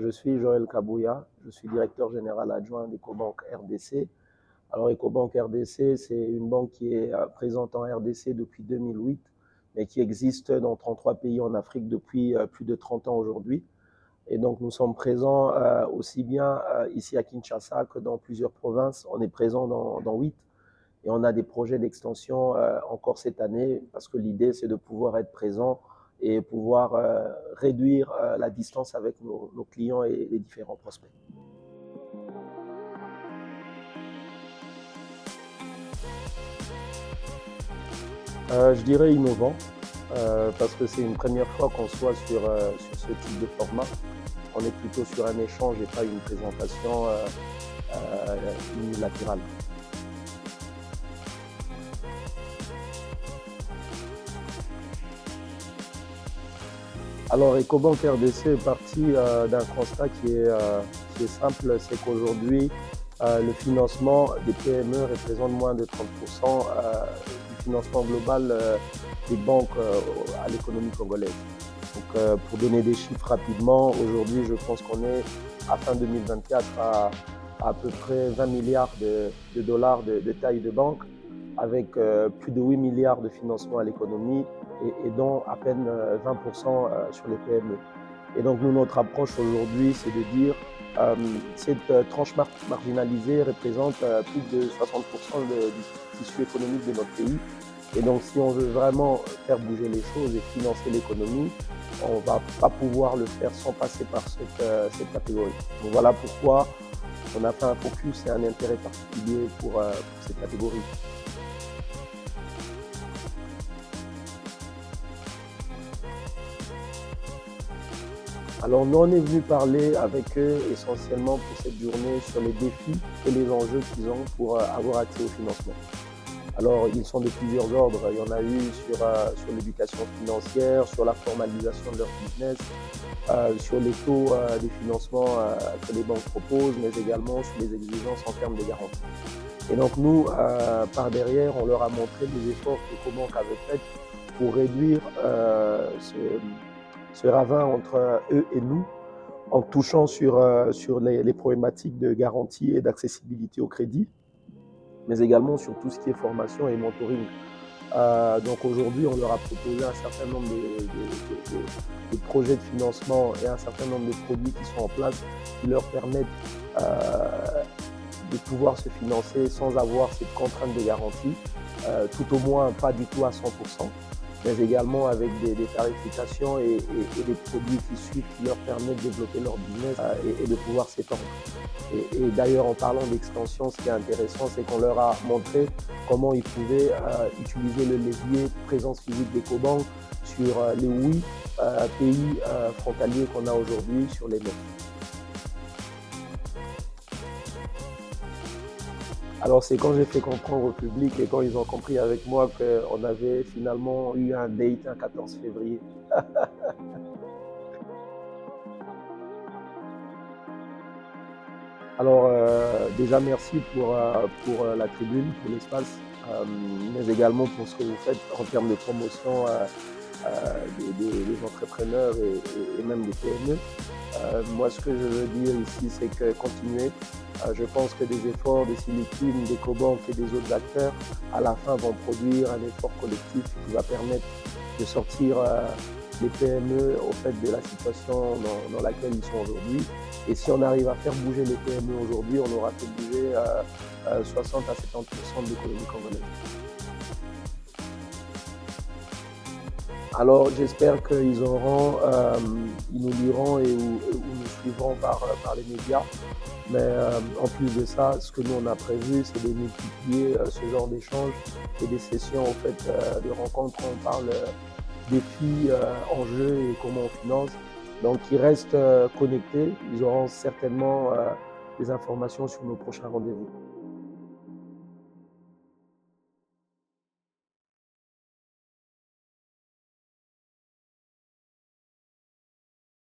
Je suis Joël Kabouya, je suis directeur général adjoint d'Ecobank RDC. Alors Ecobank RDC, c'est une banque qui est présente en RDC depuis 2008, mais qui existe dans 33 pays en Afrique depuis plus de 30 ans aujourd'hui. Et donc nous sommes présents aussi bien ici à Kinshasa que dans plusieurs provinces. On est présent dans 8 et on a des projets d'extension encore cette année parce que l'idée c'est de pouvoir être présent et pouvoir réduire la distance avec nos clients et les différents prospects. Je dirais innovant parce que c'est une première fois qu'on soit sur ce type de format. On est plutôt sur un échange et pas une présentation unilatérale. Alors, Ecobank RDC est parti d'un constat qui est simple, c'est qu'aujourd'hui, le financement des PME représente moins de 30% du financement global des banques à l'économie congolaise. Donc, pour donner des chiffres rapidement, aujourd'hui, je pense qu'on est, à fin 2024, à peu près 20 milliards de dollars de taille de banque, avec plus de 8 milliards de financement à l'économie et dont à peine 20% sur les PME. Et donc nous, notre approche aujourd'hui, c'est de dire cette tranche marginalisée représente plus de 60% du tissu économique de notre pays. Et donc si on veut vraiment faire bouger les choses et financer l'économie, on ne va pas pouvoir le faire sans passer par cette catégorie. Donc voilà pourquoi on a fait un focus et un intérêt particulier pour cette catégorie. Alors nous, on est venu parler avec eux essentiellement pour cette journée sur les défis et les enjeux qu'ils ont pour avoir accès au financement. Alors ils sont de plusieurs ordres, il y en a eu sur l'éducation financière, sur la formalisation de leur business, sur les taux de financement que les banques proposent, mais également sur les exigences en termes de garantie. Et donc nous, par derrière, on leur a montré les efforts que Ecobank avait faits pour réduire ce ravin entre eux et nous, en touchant sur les problématiques de garantie et d'accessibilité au crédit, mais également sur tout ce qui est formation et mentoring. Donc aujourd'hui, on leur a proposé un certain nombre de projets de financement et un certain nombre de produits qui sont en place qui leur permettent de pouvoir se financer sans avoir cette contrainte de garantie, tout au moins pas du tout à 100%. Mais également avec des tarifications et des produits qui suivent qui leur permettent de développer leur business et de pouvoir s'étendre. Et d'ailleurs, en parlant d'extension, ce qui est intéressant, c'est qu'on leur a montré comment ils pouvaient utiliser le levier présence physique d'Ecobank sur les 8 pays frontaliers qu'on a aujourd'hui sur les 9. Alors c'est quand j'ai fait comprendre au public et quand ils ont compris avec moi qu'on avait finalement eu un date un 14 février. Alors déjà merci pour la tribune, pour l'espace, mais également pour ce que vous faites en termes de promotion des entrepreneurs et même des PME. Moi, ce que je veux dire ici, c'est que continuez. Je pense que des efforts de Silikim, d'Ecobank et des autres acteurs, à la fin, vont produire un effort collectif qui va permettre de sortir les PME au fait de la situation dans laquelle ils sont aujourd'hui. Et si on arrive à faire bouger les PME aujourd'hui, on aura fait bouger 60 à 70% de l'économie congolaise. Alors j'espère qu'ils ils nous liront et nous suivront par les médias. Mais en plus de ça, ce que nous on a prévu, c'est de multiplier ce genre d'échanges et des sessions en fait, de rencontres où on parle défis, enjeux et comment on finance. Donc ils restent connectés, ils auront certainement des informations sur nos prochains rendez-vous.